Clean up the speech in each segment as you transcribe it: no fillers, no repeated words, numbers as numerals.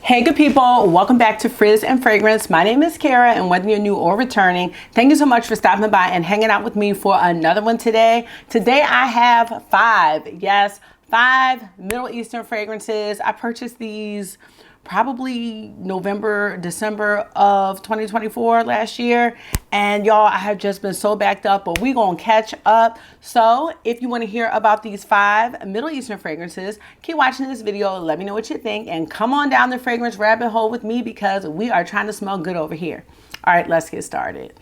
Hey good people, welcome back to Frizz and Fragrance. My name is Kara, and whether you're new or returning, thank you so much for stopping by and hanging out with me for another one today. Today I have five Middle Eastern fragrances. I purchased these probably November, December of 2024 last year. And y'all, I have just been so backed up, but we gonna catch up. So if you wanna hear about these five Middle Eastern fragrances, keep watching this video, let me know what you think, and come on down the fragrance rabbit hole with me because we are trying to smell good over here. All right, let's get started.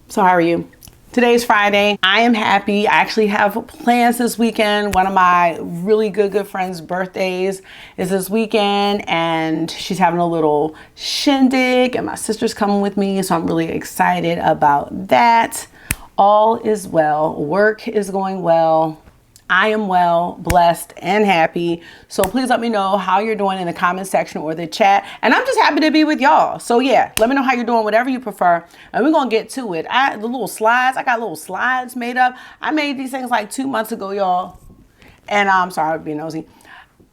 So how are you? Today's Friday. I am happy. I actually have plans this weekend. One of my really good friends' birthdays is this weekend, and she's having a little shindig, and my sister's coming with me, so I'm really excited about that. All is well. Work is going well. I am well, blessed, and happy. So please let me know how you're doing in the comment section or the chat. And I'm just happy to be with y'all. So yeah, let me know how you're doing, whatever you prefer. And we're gonna get to it. The little slides, I got little slides made up. I made these things like 2 months ago, y'all. And I'm sorry, I'm being nosy.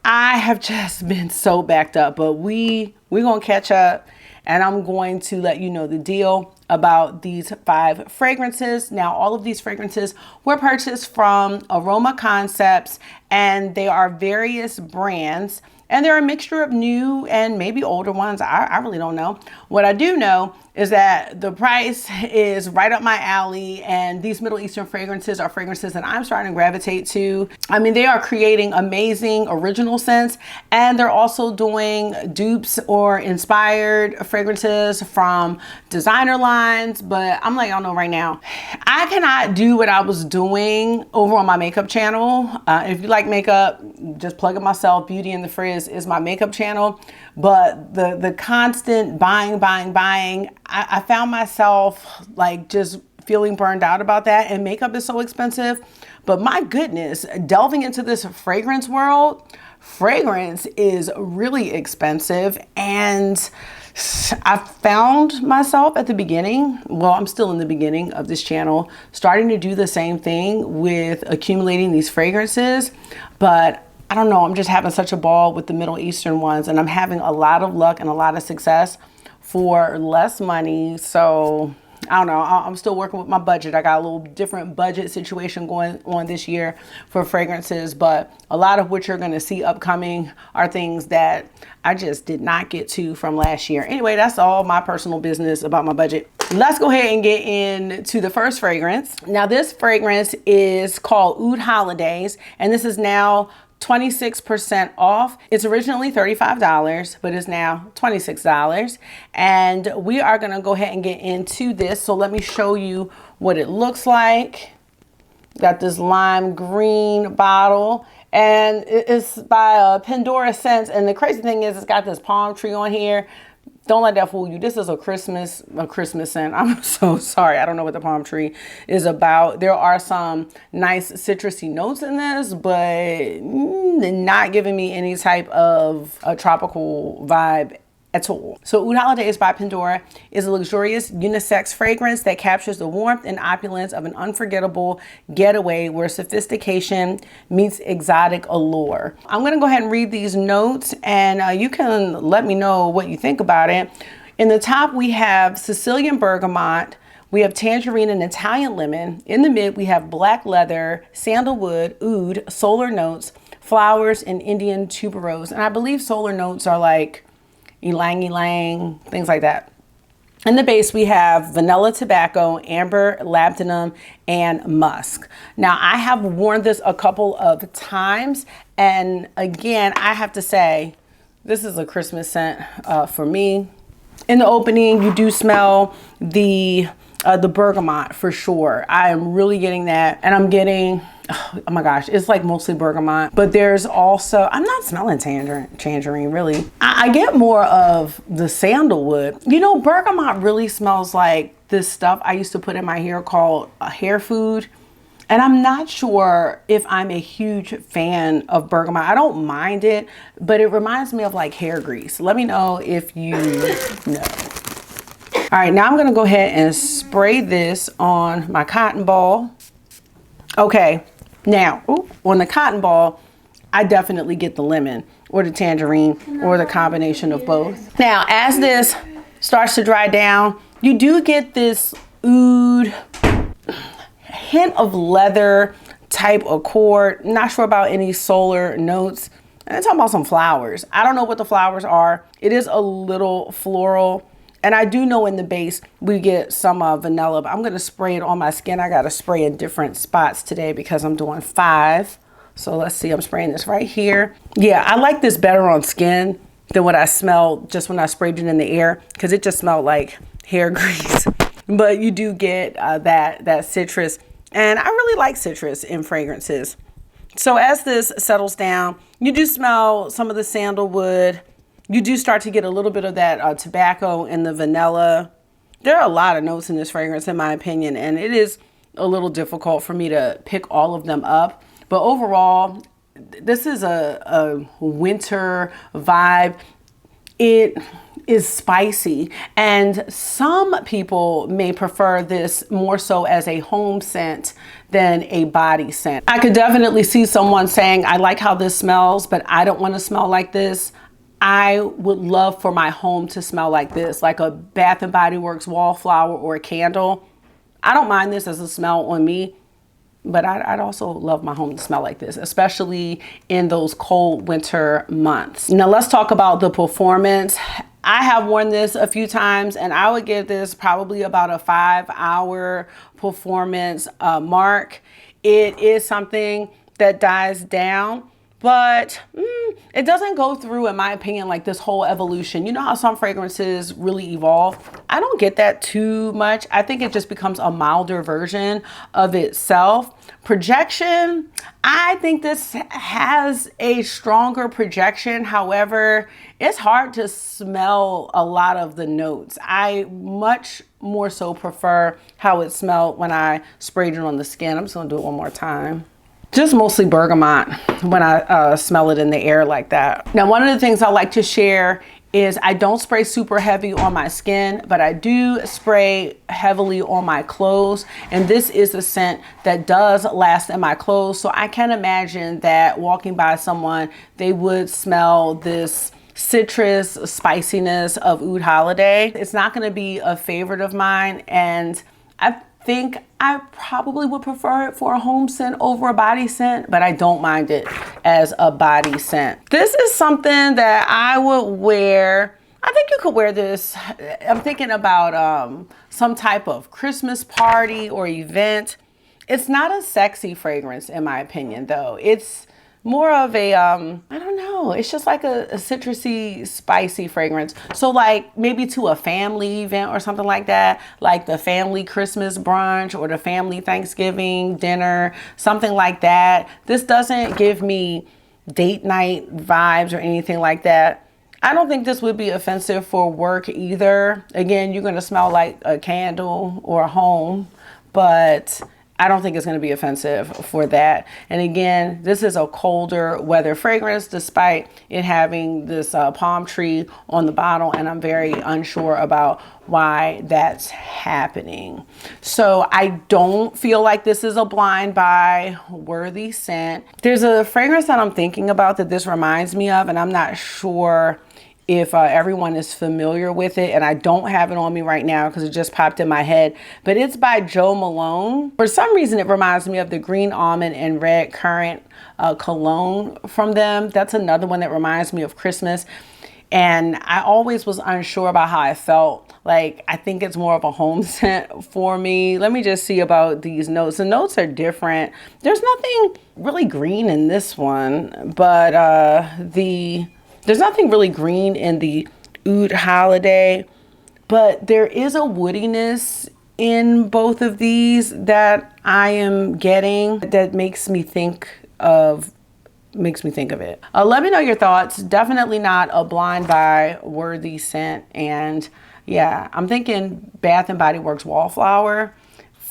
I have just been so backed up, but we're gonna catch up, and I'm going to let you know the deal about these five fragrances. Now, all of these fragrances were purchased from Aroma Concepts, and they are various brands, and they're a mixture of new and maybe older ones. I really don't know. What I do know is that the price is right up my alley, and these Middle Eastern fragrances are fragrances that I'm starting to gravitate to. I mean, they are creating amazing original scents, and they're also doing dupes or inspired fragrances from designer lines. But I'm letting y'all know right now, I cannot do what I was doing over on my makeup channel. If you like makeup, just plug it myself. Beauty and the Frizz is my makeup channel. But the constant buying, I found myself like just feeling burned out about that. And makeup is so expensive. But my goodness, delving into this fragrance world, fragrance is really expensive. And I found myself at the beginning, well, I'm still in the beginning of this channel, starting to do the same thing with accumulating these fragrances. But I don't know, I'm just having such a ball with the Middle Eastern ones, and I'm having a lot of luck and a lot of success for less money. So I don't know, I'm still working with my budget. I got a little different budget situation going on this year for fragrances, but a lot of what you're gonna see upcoming are things that I just did not get to from last year. Anyway, that's all my personal business about my budget. Let's go ahead and get into the first fragrance. Now this fragrance is called Oud Holidays, and this is now 26% off. It's originally $35, but it's now $26. And we are gonna go ahead and get into this. So let me show you what it looks like. Got this lime green bottle, and it's by Pandora Scents. And the crazy thing is, it's got this palm tree on here. Don't let that fool you. This is a Christmas scent. I'm so sorry. I don't know what the palm tree is about. There are some nice citrusy notes in this, but not giving me any type of a tropical vibe at all. So Oud Holidays by Pandora is a luxurious unisex fragrance that captures the warmth and opulence of an unforgettable getaway where sophistication meets exotic allure. I'm gonna go ahead and read these notes, and you can let me know what you think about it. In the top, we have Sicilian bergamot, we have tangerine and Italian lemon. In the mid, we have black leather, sandalwood, oud, solar notes, flowers, and Indian tuberose. And I believe solar notes are like ylang ylang, things like that. In the base, we have vanilla tobacco, amber, labdanum, and musk. Now, I have worn this a couple of times, and again, I have to say, this is a Christmas scent for me. In the opening, you do smell the bergamot for sure. I am really getting that, and I'm getting, oh my gosh, it's like mostly bergamot, but there's also, I'm not smelling tangerine really. I get more of the sandalwood. You know, bergamot really smells like this stuff I used to put in my hair called hair food. And I'm not sure if I'm a huge fan of bergamot. I don't mind it, but it reminds me of like hair grease. Let me know if you know. All right, now I'm gonna go ahead and spray this on my cotton ball. Okay, now on the cotton ball, I definitely get the lemon or the tangerine or the combination of both. Now, as this starts to dry down, you do get this oud hint of leather type accord. Not sure about any solar notes. And I'm talking about some flowers. I don't know what the flowers are. It is a little floral. And I do know in the base we get some vanilla, but I'm going to spray it on my skin. I got to spray in different spots today because I'm doing 5. So let's see, I'm spraying this right here. Yeah, I like this better on skin than what I smelled just when I sprayed it in the air, because it just smelled like hair grease. But you do get that citrus. And I really like citrus in fragrances. So as this settles down, you do smell some of the sandalwood. You do start to get a little bit of that tobacco and the vanilla. There are a lot of notes in this fragrance, in my opinion, and it is a little difficult for me to pick all of them up. But overall, this is a winter vibe. It is spicy, and some people may prefer this more so as a home scent than a body scent. I could definitely see someone saying, I like how this smells, but I don't want to smell like this. I would love for my home to smell like this, like a Bath and Body Works wallflower or a candle. I don't mind this as a smell on me, but I'd also love my home to smell like this, especially in those cold winter months. Now let's talk about the performance. I have worn this a few times, and I would give this probably about a 5-hour performance mark. It is something that dies down, but it doesn't go through, in my opinion, like this whole evolution. You know how some fragrances really evolve? I don't get that too much. I think it just becomes a milder version of itself. Projection, I think this has a stronger projection. However, it's hard to smell a lot of the notes. I much more so prefer how it smelled when I sprayed it on the skin. I'm just gonna do it one more time. Just mostly bergamot when I smell it in the air like that. Now, one of the things I like to share is I don't spray super heavy on my skin, but I do spray heavily on my clothes. And this is a scent that does last in my clothes. So I can imagine that walking by someone, they would smell this citrus spiciness of Oud Holiday. It's not going to be a favorite of mine, and I think I probably would prefer it for a home scent over a body scent, but I don't mind it as a body scent. This is something that I would wear. I think you could wear this. I'm thinking about some type of Christmas party or event. It's not a sexy fragrance, in my opinion, though. It's more of a, I don't know, it's just like a citrusy, spicy fragrance. So like maybe to a family event or something like that, like the family Christmas brunch or the family Thanksgiving dinner, something like that. This doesn't give me date night vibes or anything like that. I don't think this would be offensive for work either. Again, you're gonna smell like a candle or a home, but I don't think it's going to be offensive for that. And again, this is a colder weather fragrance, despite it having this palm tree on the bottle. And I'm very unsure about why that's happening. So I don't feel like this is a blind buy worthy scent. There's a fragrance that I'm thinking about that this reminds me of, and I'm not sure if everyone is familiar with it, and I don't have it on me right now because it just popped in my head, but it's by Jo Malone. For some reason, it reminds me of the green almond and red currant cologne from them. That's another one that reminds me of Christmas. And I always was unsure about how I felt. Like, I think it's more of a home scent for me. Let me just see about these notes. The notes are different. There's nothing really green in this one, but there's nothing really green in the Oud Holiday, but there is a woodiness in both of these that I am getting that makes me think of it. Let me know your thoughts. Definitely not a blind buy worthy scent. And yeah, I'm thinking Bath and Body Works Wallflower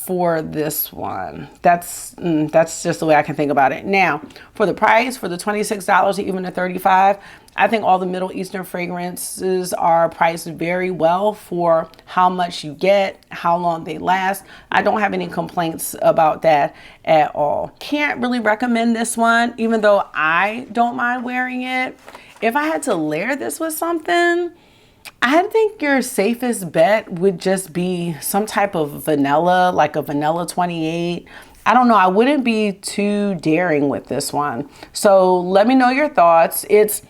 for this one. That's just the way I can think about it. Now, for the price, for the $26 or even the $35, I think all the Middle Eastern fragrances are priced very well for how much you get, how long they last. I don't have any complaints about that at all. Can't really recommend this one, even though I don't mind wearing it. If I had to layer this with something, I think your safest bet would just be some type of vanilla, like a vanilla 28. I don't know. I wouldn't be too daring with this one. So let me know your thoughts. It's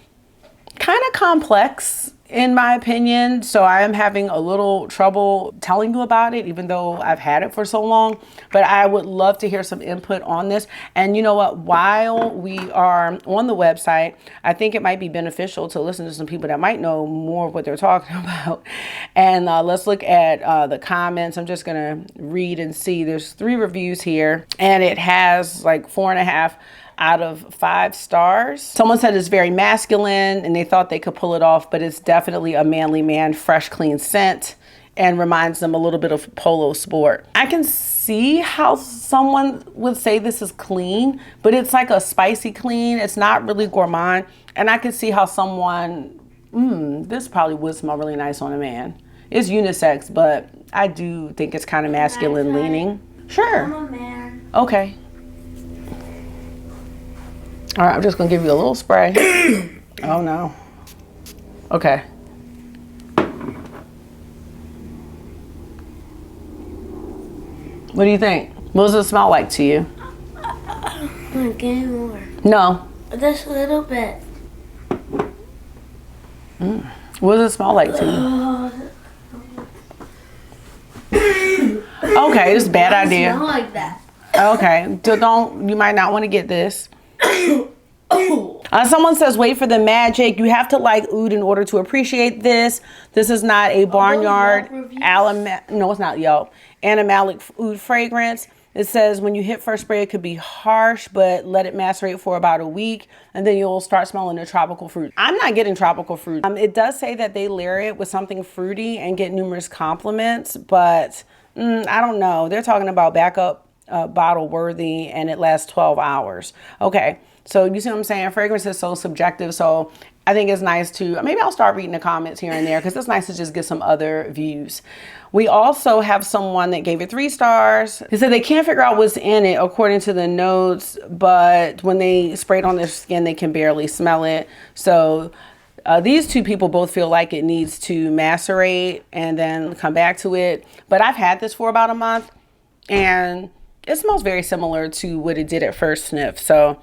kind of complex in my opinion, so I am having a little trouble telling you about it, even though I've had it for so long. But I would love to hear some input on this. And you know what, while we are on the website, I think it might be beneficial to listen to some people that might know more of what they're talking about. And let's look at the comments. I'm just gonna read and see. There's 3 reviews here, and it has like 4.5 out of 5 stars. Someone said it's very masculine and they thought they could pull it off, but it's definitely a manly man, fresh, clean scent, and reminds them a little bit of Polo Sport. I can see how someone would say this is clean, but it's like a spicy clean. It's not really gourmand. And I can see how someone, this probably would smell really nice on a man. It's unisex, but I do think it's kind of masculine leaning. Sure. I'm a man. Okay. All right, I'm just gonna give you a little spray. Oh no. Okay. What do you think? What does it smell like to you? Get more. No. Just a little bit. What does it smell like to you? Okay, it's a bad idea. Smell like that. Okay, don't. You might not want to get this. Someone says, wait for the magic. You have to like oud in order to appreciate this. This is not a barnyard, no, it's not Yelp, animalic oud fragrance. It says when you hit first spray, it could be harsh, but let it macerate for about a week, and then you'll start smelling the tropical fruit. I'm not getting tropical fruit. It does say that they layer it with something fruity and get numerous compliments, but I don't know. They're talking about backup bottle worthy, and it lasts 12 hours. Okay, so you see what I'm saying? Fragrance is so subjective, so I think it's nice to, maybe I'll start reading the comments here and there, because it's nice to just get some other views. We also have someone that gave it 3 stars. They said they can't figure out what's in it according to the notes, but when they spray it on their skin, they can barely smell it. So these 2 people both feel like it needs to macerate and then come back to it. But I've had this for about a month, and it smells very similar to what it did at first sniff. So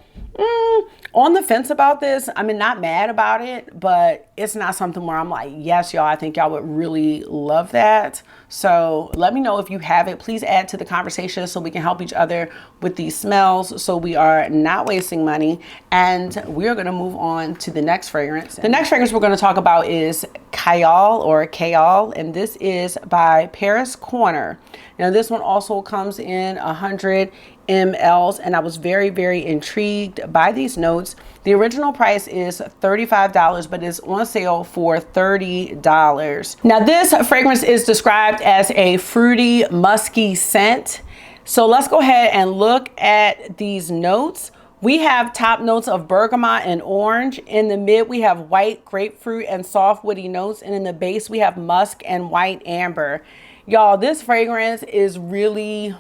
on the fence about this. I mean, not mad about it, but it's not something where I'm like, yes, y'all, I think y'all would really love that. So let me know if you have it. Please add to the conversation so we can help each other with these smells, so we are not wasting money. And we're going to move on to the next fragrance. The next fragrance we're going to talk about is Khayal, or Khayal, and this is by Paris Corner. Now this one also comes in 100 mLs, and I was very, very intrigued by these notes. The original price is $35, but it's on sale for $30. Now this fragrance is described as a fruity, musky scent. So let's go ahead and look at these notes. We have top notes of bergamot and orange. In the mid, we have white, grapefruit, and soft woody notes. And in the base, we have musk and white amber. Y'all, this fragrance is really,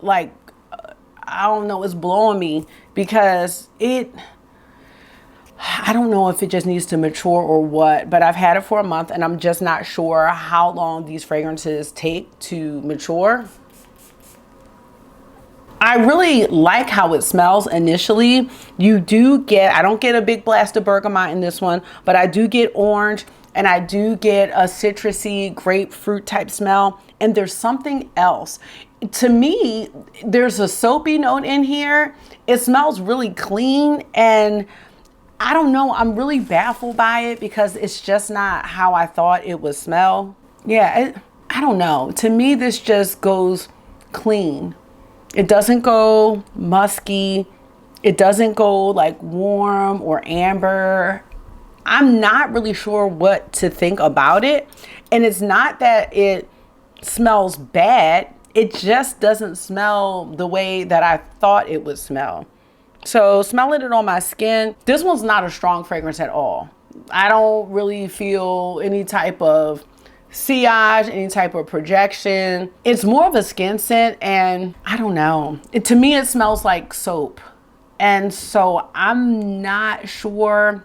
like, I don't know, it's blowing me, because I don't know if it just needs to mature or what, but I've had it for a month and I'm just not sure how long these fragrances take to mature. I really like how it smells initially. You do get, I don't get a big blast of bergamot in this one, but I do get orange, and I do get a citrusy grapefruit type smell. And there's something else. To me, there's a soapy note in here. It smells really clean, and I don't know, I'm really baffled by it because it's just not how I thought it would smell. Yeah, I don't know. To me, this just goes clean. It doesn't go musky. It doesn't go like warm or amber. I'm not really sure what to think about it. And it's not that it smells bad. it just doesn't smell the way that I thought it would smell. So smelling it on my skin, this one's not a strong fragrance at all. I don't really feel any type of sillage, any type of projection. It's more of a skin scent, and I don't know. To me, it smells like soap. And so I'm not sure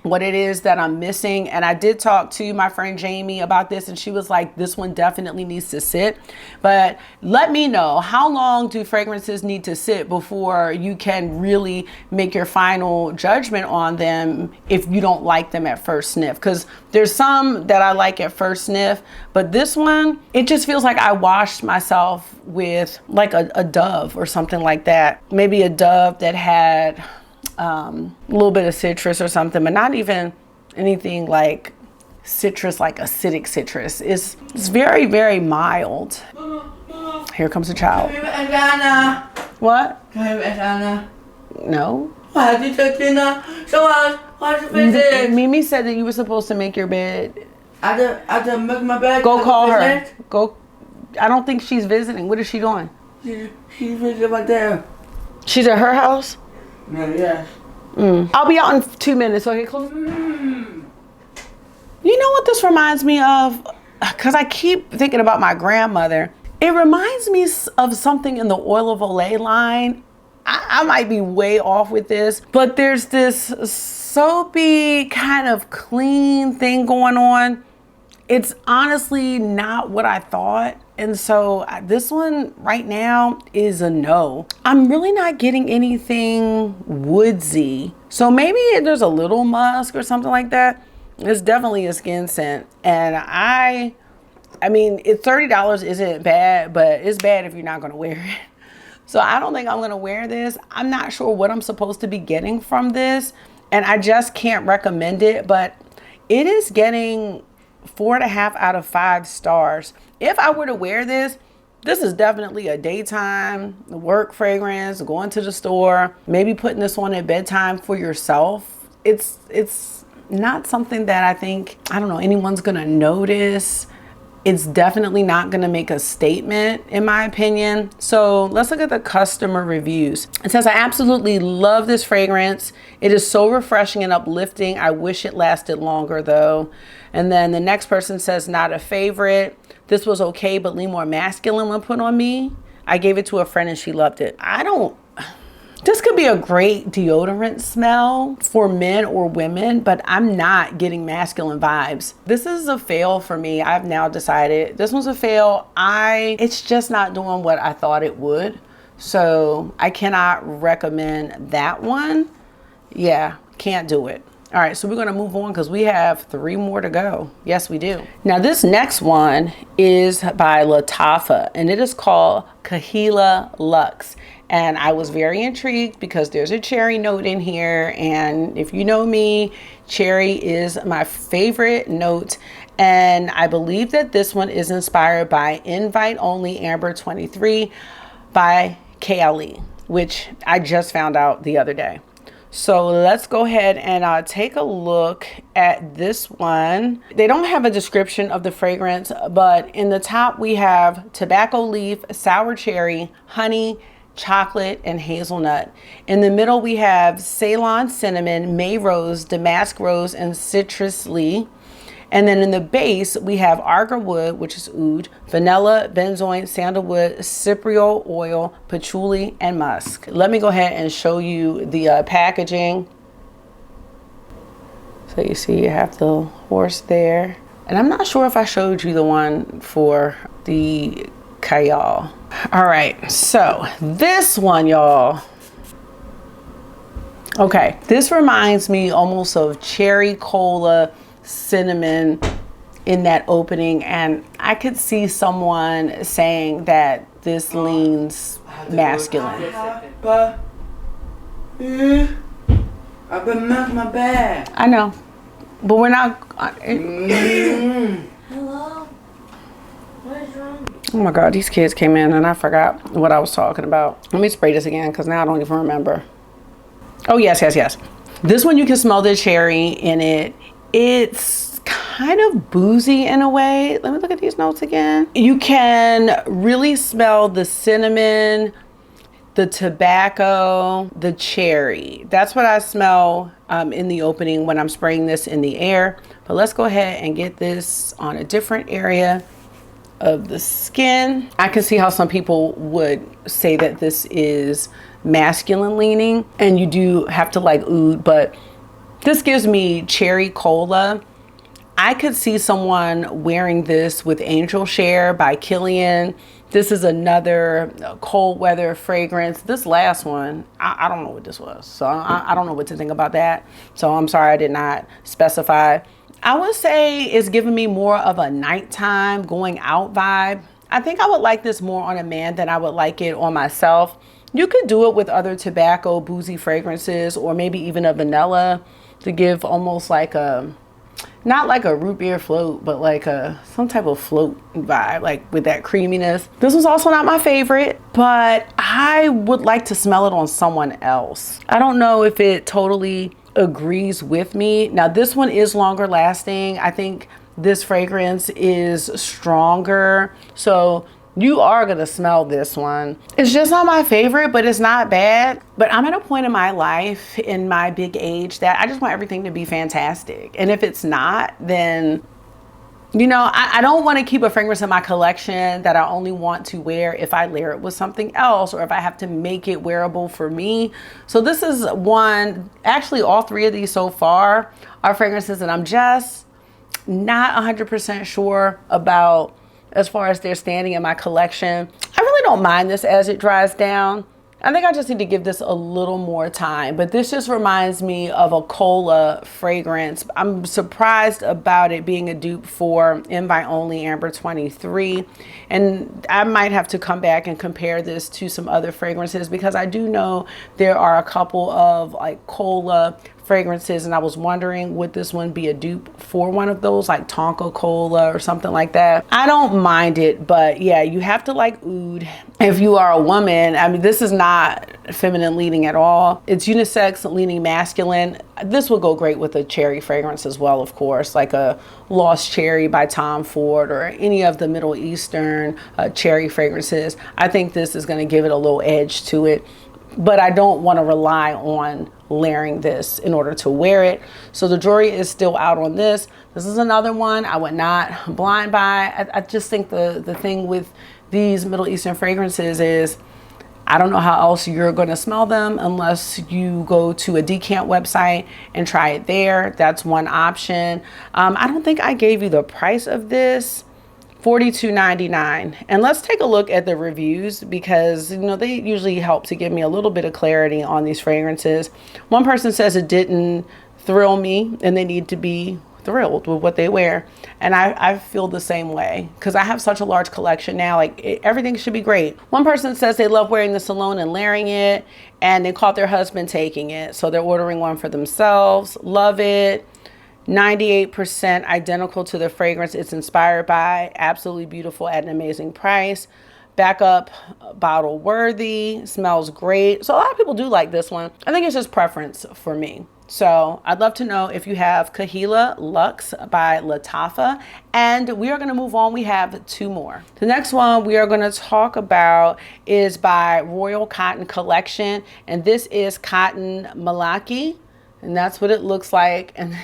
what it is that I'm missing. And I did talk to my friend Jamie about this, and she was like, this one definitely needs to sit. But let me know, how long do fragrances need to sit before you can really make your final judgment on them if you don't like them at first sniff? Because there's some that I like at first sniff, but this one, it just feels like I washed myself with like a Dove or something like that. Maybe a Dove that had a little bit of citrus or something, but not even anything like citrus, like acidic citrus. It's very, very mild. Here comes a child. What? No. Mimi said that you were supposed to make your bed. I done make my bed. Go call her. Go. I don't think she's visiting. What is she doing? She's visiting right there. She's at her house? Yeah. I'll be out in 2 minutes. Okay, close. You know what this reminds me of? Because I keep thinking about my grandmother. It reminds me of something in the Oil of Olay line. I might be way off with this, but there's this soapy kind of clean thing going on. It's honestly not what I thought. And so this one right now is a no. I'm really not getting anything woodsy. So maybe there's a little musk or something like that. It's definitely a skin scent. And I mean, it's $30 isn't bad, but it's bad if you're not gonna wear it. So I don't think I'm gonna wear this. I'm not sure what I'm supposed to be getting from this. And I just can't recommend it, but it is getting 4.5 out of 5 stars. If I were to wear this, this is definitely a daytime work fragrance, going to the store, maybe putting this on at bedtime for yourself. It's not something that I think, I don't know, anyone's gonna notice. It's definitely not gonna make a statement, in my opinion. So let's look at the customer reviews. It says, I absolutely love this fragrance. It is so refreshing and uplifting. I wish it lasted longer though. And then the next person says, not a favorite. This was okay, but lean more masculine when put on me. I gave it to a friend and she loved it. This could be a great deodorant smell for men or women, but I'm not getting masculine vibes. This is a fail for me. I've now decided this one's a fail. It's just not doing what I thought it would. So I cannot recommend that one. Yeah, can't do it. All right, so we're gonna move on because we have 3 more to go. Yes, we do. Now this next one is by Lattafa and it is called Kaheela Lux. And I was very intrigued because there's a cherry note in here. And if you know me, cherry is my favorite note. And I believe that this one is inspired by Invite Only Amber 23 by Khayal, which I just found out the other day. So let's go ahead and take a look at this one. They don't have a description of the fragrance, but in the top we have tobacco leaf, sour cherry, honey, chocolate, and hazelnut. In the middle we have Ceylon cinnamon, May rose, damask rose, and citrusly. And then in the base, we have Arga wood, which is oud, vanilla, benzoin, sandalwood, cypriol oil, patchouli, and musk. Let me go ahead and show you the packaging. So you see you have the horse there. And I'm not sure if I showed you the one for the Khayal. All right, so this one, y'all. Okay, this reminds me almost of cherry cola, cinnamon in that opening, and I could see someone saying that this leans masculine. I've been making my bed. I know, but we're not. Hello? What is wrong? Oh my God, these kids came in and I forgot what I was talking about. Let me spray this again because now I don't even remember. Oh yes. This one you can smell the cherry in it. It's kind of boozy in a way. Let me look at these notes again. You can really smell the cinnamon, the tobacco, the cherry. That's what I smell in the opening when I'm spraying this in the air. But let's go ahead and get this on a different area of the skin. I can see how some people would say that this is masculine leaning, and you do have to like oud, but this gives me cherry cola. I could see someone wearing this with Angel Share by Kilian. This is another cold weather fragrance. This last one, I don't know what this was. So I don't know what to think about that. So I'm sorry I did not specify. I would say it's giving me more of a nighttime going out vibe. I think I would like this more on a man than I would like it on myself. You could do it with other tobacco boozy fragrances, or maybe even a vanilla to give almost like a, not like a root beer float, but like some type of float vibe, like with that creaminess. This was also not my favorite, but I would like to smell it on someone else. I don't know if it totally agrees with me. Now this one is longer lasting. I think this fragrance is stronger, so you are gonna smell this one. It's just not my favorite, but it's not bad. But I'm at a point in my life, in my big age, that I just want everything to be fantastic. And if it's not, then, you know, I don't want to keep a fragrance in my collection that I only want to wear if I layer it with something else, or if I have to make it wearable for me. So this is one, actually all three of these so far are fragrances that I'm just not 100% sure about as far as they're standing in my collection. I really don't mind this as it dries down. I think I just need to give this a little more time, but this just reminds me of a cola fragrance. I'm surprised about it being a dupe for Invite Only Amber 23. And I might have to come back and compare this to some other fragrances, because I do know there are a couple of like cola fragrances, and I was wondering, would this one be a dupe for one of those, like Tonka Cola or something like that? I don't mind it, but yeah, you have to like oud if you are a woman. I mean, this is not feminine leaning at all. It's unisex leaning masculine. This would go great with a cherry fragrance as well, of course, like a Lost Cherry by Tom Ford, or any of the Middle Eastern cherry fragrances. I think this is going to give it a little edge to it, but I don't want to rely on layering this in order to wear it. So the jury is still out on this. This is another one I would not blind buy. I just think the thing with these Middle Eastern fragrances is, I don't know how else you're going to smell them unless you go to a decant website and try it there. That's one option. I don't think I gave you the price of this. $42.99. And let's take a look at the reviews, because, you know, they usually help to give me a little bit of clarity on these fragrances. One person says it didn't thrill me, and they need to be thrilled with what they wear. And I feel the same way, because I have such a large collection now. Like everything should be great. One person says they love wearing this alone and layering it, and they caught their husband taking it, so they're ordering one for themselves. Love it. 98% identical to the fragrance it's inspired by. Absolutely beautiful at an amazing price. Backup bottle worthy. Smells great. So a lot of people do like this one. I think it's just preference for me. So I'd love to know if you have Kaheela Lux by Latafa. And we are going to move on. We have two more. The next one we are going to talk about is by Royal Cotton Collection. And this is Cotton Malaki. And that's what it looks like. And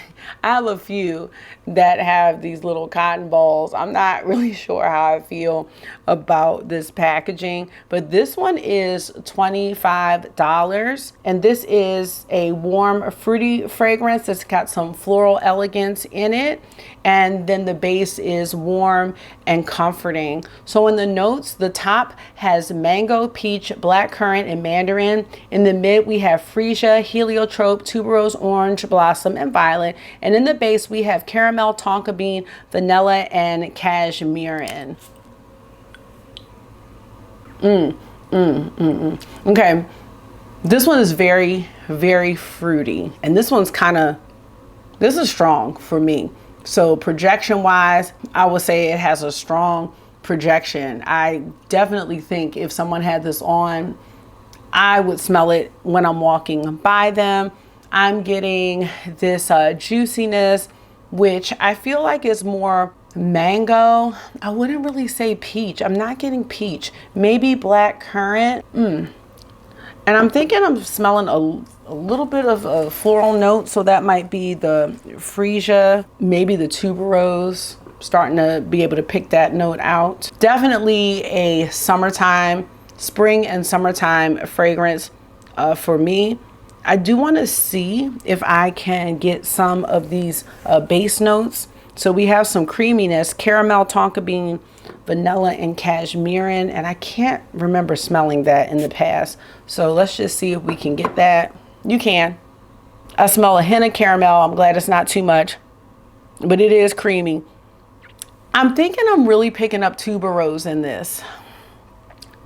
I have a few that have these little cotton balls. I'm not really sure how I feel about this packaging, but this one is $25. And this is a warm, fruity fragrance that's got some floral elegance in it. And then the base is warm and comforting. So in the notes, the top has mango, peach, blackcurrant, and mandarin. In the mid, we have freesia, heliotrope, tuberose, orange, blossom, and violet. And in the base, we have caramel, tonka bean, vanilla, and cashmere. Okay, this one is very, very fruity. And this one's this is strong for me. So projection wise, I would say it has a strong projection. I definitely think if someone had this on, I would smell it when I'm walking by them. I'm getting this juiciness, which I feel like is more mango. I wouldn't really say peach. I'm not getting peach. Maybe black currant. And I'm thinking I'm smelling a little bit of a floral note. So that might be the freesia, maybe the tuberose. Starting to be able to pick that note out. Definitely a summertime, spring and summertime fragrance for me. I do want to see if I can get some of these base notes. So we have some creaminess, caramel, tonka bean, vanilla, and cashmerean. And I can't remember smelling that in the past. So let's just see if we can get that. You can. I smell a hint of caramel. I'm glad it's not too much, but it is creamy. I'm thinking I'm really picking up tuberose in this.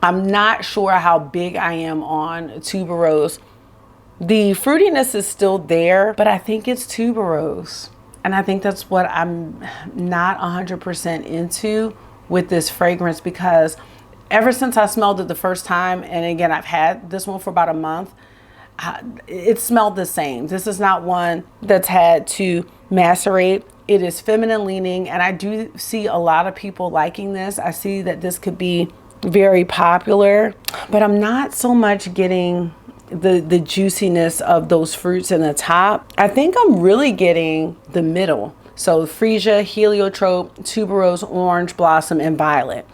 I'm not sure how big I am on tuberose. The fruitiness is still there, but I think it's tuberose. And I think that's what I'm not 100% into with this fragrance, because ever since I smelled it the first time, and again, I've had this one for about a month, it smelled the same. This is not one that's had to macerate. It is feminine leaning, and I do see a lot of people liking this. I see that this could be very popular, but I'm not so much getting the juiciness of those fruits in the top. I think I'm really getting the middle. So freesia, heliotrope, tuberose, orange blossom, and violet.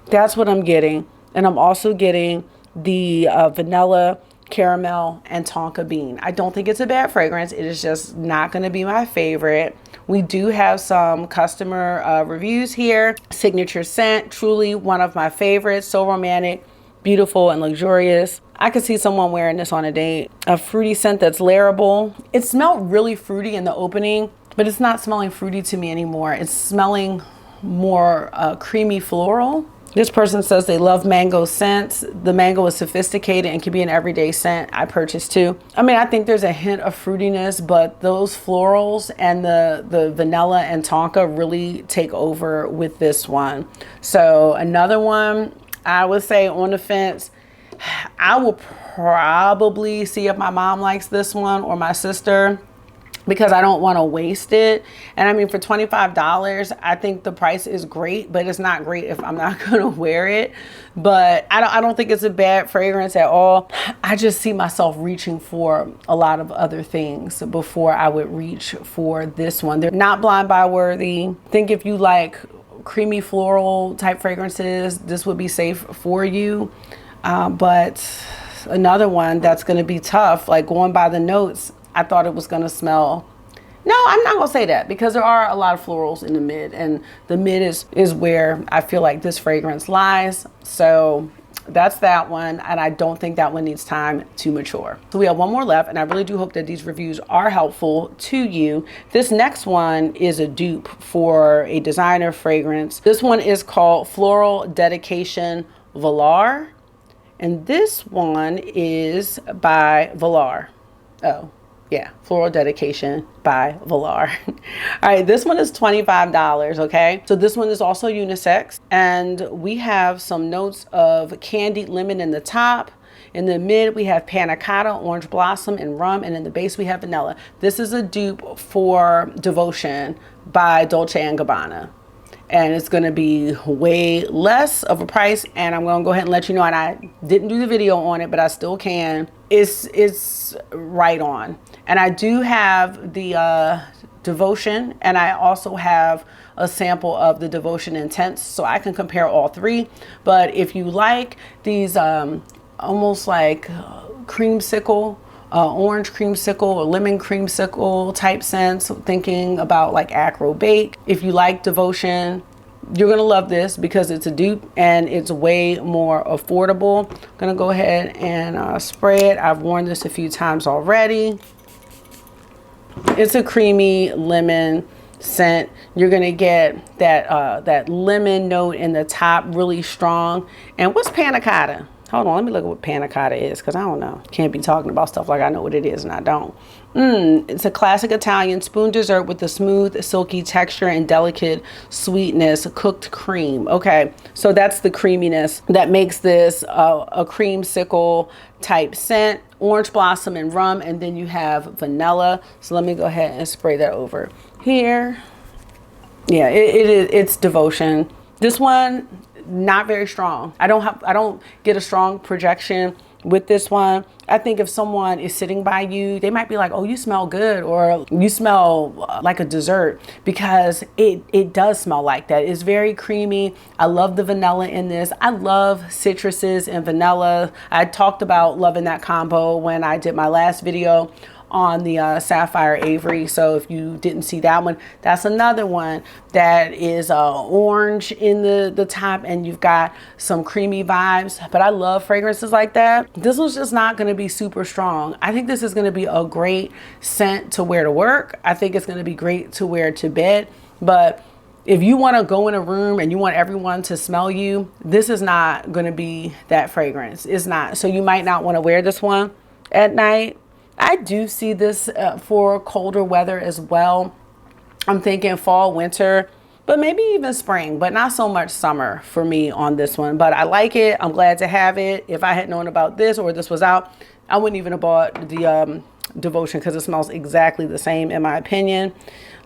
That's what I'm getting. And I'm also getting the vanilla, caramel, and tonka bean. I don't think it's a bad fragrance. It is just not going to be my favorite. We do have some customer reviews here. Signature scent, truly one of my favorites. So romantic, beautiful, and luxurious. I could see someone wearing this on a date. A fruity scent that's layerable. It smelled really fruity in the opening, but it's not smelling fruity to me anymore. It's smelling more creamy floral. This person says they love mango scents. The mango is sophisticated and can be an everyday scent. I purchased too. I mean, I think there's a hint of fruitiness, but those florals and the vanilla and tonka really take over with this one. So another one, I would say on the fence. I will probably see if my mom likes this one or my sister, because I don't want to waste it. And I mean, for $25, I think the price is great, but it's not great if I'm not going to wear it. But I don't think it's a bad fragrance at all. I just see myself reaching for a lot of other things before I would reach for this one. They're not blind buy worthy. I think if you like creamy floral type fragrances, this would be safe for you. But another one that's going to be tough, like going by the notes, I thought it was going to smell. No, I'm not going to say that, because there are a lot of florals in the mid, and the mid is where I feel like this fragrance lies. So that's that one. And I don't think that one needs time to mature. So we have one more left, and I really do hope that these reviews are helpful to you. This next one is a dupe for a designer fragrance. This one is called Floral Dedication Valar. And this one is by Valar. Oh, yeah, Floral Dedication by Valar. All right, this one is $25, okay? So this one is also unisex. And we have some notes of candied lemon in the top. In the mid, we have panna cotta, orange blossom, and rum. And in the base, we have vanilla. This is a dupe for Devotion by Dolce & Gabbana. And it's going to be way less of a price. And I'm going to go ahead and let you know, and I didn't do the video on it, but I still can. It's right on. And I do have the Devotion, and I also have a sample of the Devotion Intense, so I can compare all three. But if you like these almost like creamsicle, orange creamsicle or lemon creamsicle type scents, thinking about like Acro Bake. If you like Devotion, you're gonna love this because it's a dupe and it's way more affordable. I'm gonna go ahead and spray it. I've worn this a few times already. It's a creamy lemon scent. You're gonna get that that lemon note in the top, really strong. And what's panna cotta? Hold on, let me look at what panna cotta is, because I don't know. Can't be talking about stuff like I know what it is and I don't. It's a classic Italian spoon dessert with a smooth, silky texture and delicate sweetness, cooked cream. Okay, so that's the creaminess that makes this a creamsicle type scent. Orange blossom and rum, and then you have vanilla. So let me go ahead and spray that over here. Yeah, it's devotion. This one, not very strong. I don't get a strong projection with this one. I think if someone is sitting by you, they might be like, oh, you smell good, or you smell like a dessert, because it does smell like that. It's very creamy. I love the vanilla in this. I love citruses and vanilla. I talked about loving that combo when I did my last video on the Sapphire Avery. So if you didn't see that one, that's another one that is orange in the top, and you've got some creamy vibes. But I love fragrances like that. This one's just not going to be super strong. I think this is going to be a great scent to wear to work. I think it's going to be great to wear to bed. But if you want to go in a room and you want everyone to smell you, this is not going to be that fragrance. It's not. So you might not want to wear this one at night. I do see this for colder weather as well. I'm thinking fall, winter, but maybe even spring, but not so much summer for me on this one. But I like it. I'm glad to have it. If I had known about this or this was out, I wouldn't even have bought the Devotion, because it smells exactly the same in my opinion.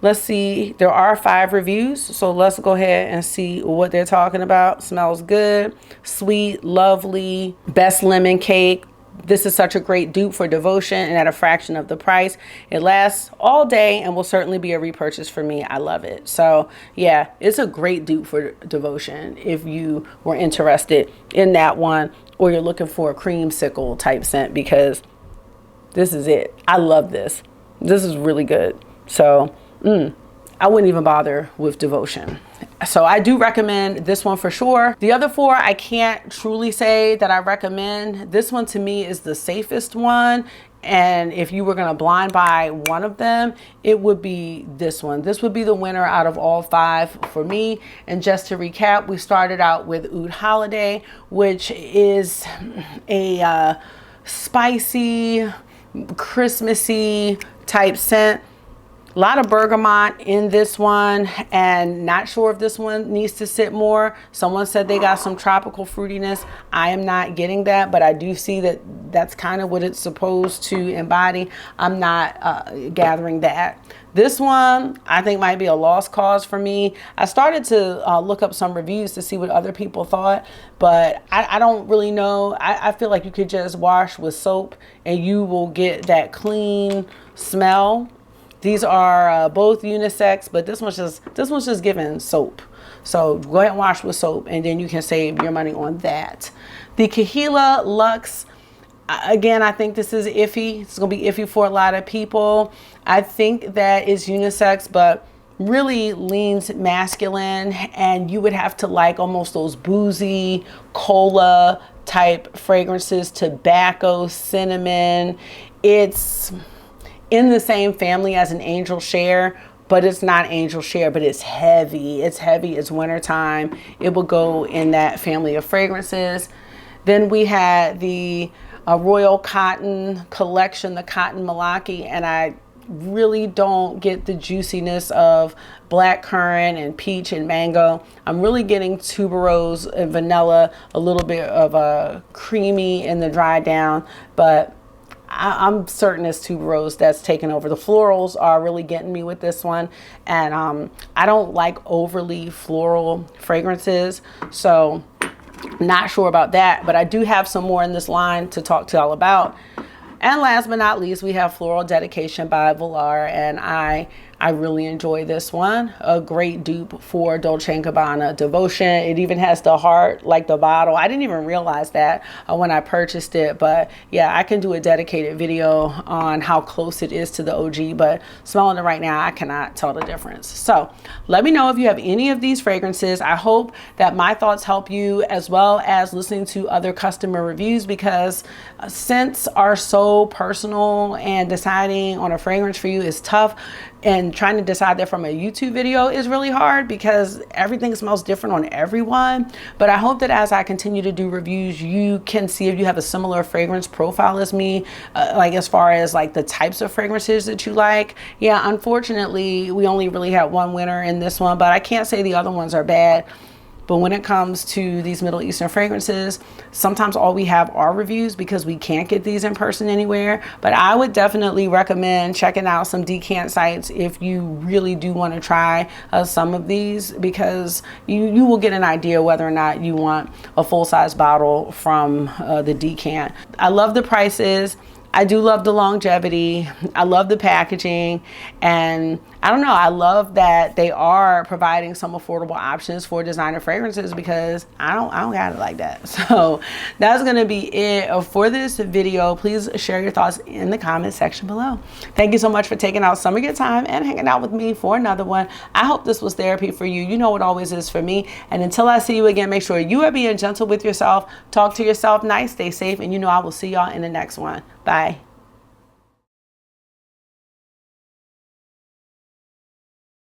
Let's see. There are 5 reviews, so let's go ahead and see what they're talking about. Smells good, sweet, lovely, best lemon cake. This is such a great dupe for Devotion, and at a fraction of the price. It lasts all day and will certainly be a repurchase for me. I love it. So yeah, it's a great dupe for Devotion if you were interested in that one, or you're looking for a creamsicle type scent, because this is it. I love this. This is really good. So I wouldn't even bother with Devotion. So I do recommend this one for sure. The other 4, I can't truly say that I recommend. This one to me is the safest one. And if you were going to blind buy one of them, it would be this one. This would be the winner out of all 5 for me. And just to recap, we started out with Oud Holiday, which is a spicy, Christmassy type scent. A lot of bergamot in this one, and not sure if this one needs to sit more. Someone said they got some tropical fruitiness. I am not getting that, but I do see that that's kind of what it's supposed to embody. I'm not gathering that. This one I think might be a lost cause for me. I started to look up some reviews to see what other people thought, but I don't really know. I feel like you could just wash with soap and you will get that clean smell. These are both unisex, but this one's just given soap. So go ahead and wash with soap, and then you can save your money on that. The Kaheela Lux, again, I think this is iffy. It's gonna be iffy for a lot of people. I think that it's unisex, but really leans masculine, and you would have to like almost those boozy cola type fragrances, tobacco, cinnamon. It's in the same family as an Angel Share, but it's not Angel Share, but it's heavy. It's heavy. It's wintertime. It will go in that family of fragrances. Then we had the Royal Cotton collection, the Cotton Malaki, and I really don't get the juiciness of blackcurrant and peach and mango. I'm really getting tuberose and vanilla, a little bit of a creamy in the dry down, but I'm certain it's tuberose that's taken over. The florals are really getting me with this one, and I don't like overly floral fragrances, so not sure about that, but I do have some more in this line to talk to y'all about. And last but not least, we have Floral Dedication by Valar, and I really enjoy this one. A great dupe for Dolce & Gabbana Devotion. It even has the heart like the bottle. I didn't even realize that when I purchased it, but yeah, I can do a dedicated video on how close it is to the OG, but smelling it right now, I cannot tell the difference. So let me know if you have any of these fragrances. I hope that my thoughts help you, as well as listening to other customer reviews, because scents are so personal and deciding on a fragrance for you is tough. And trying to decide that from a YouTube video is really hard because everything smells different on everyone. But I hope that as I continue to do reviews, you can see if you have a similar fragrance profile as me, like as far as like the types of fragrances that you like. Yeah, unfortunately, we only really had one winner in this one, but I can't say the other ones are bad. But when it comes to these Middle Eastern fragrances, sometimes all we have are reviews because we can't get these in person anywhere. But I would definitely recommend checking out some decant sites if you really do want to try some of these, because you will get an idea whether or not you want a full-size bottle from the decant. I love the prices. I do love the longevity. I love the packaging, and I don't know, I love that they are providing some affordable options for designer fragrances, because I don't got it like that. So that's gonna be it for this video. Please share your thoughts in the comment section below. Thank you so much for taking out some of your time and hanging out with me for another one. I hope this was therapy for you. You know it always is for me. And until I see you again, make sure you are being gentle with yourself. Talk to yourself nice, stay safe, and you know I will see y'all in the next one. Bye.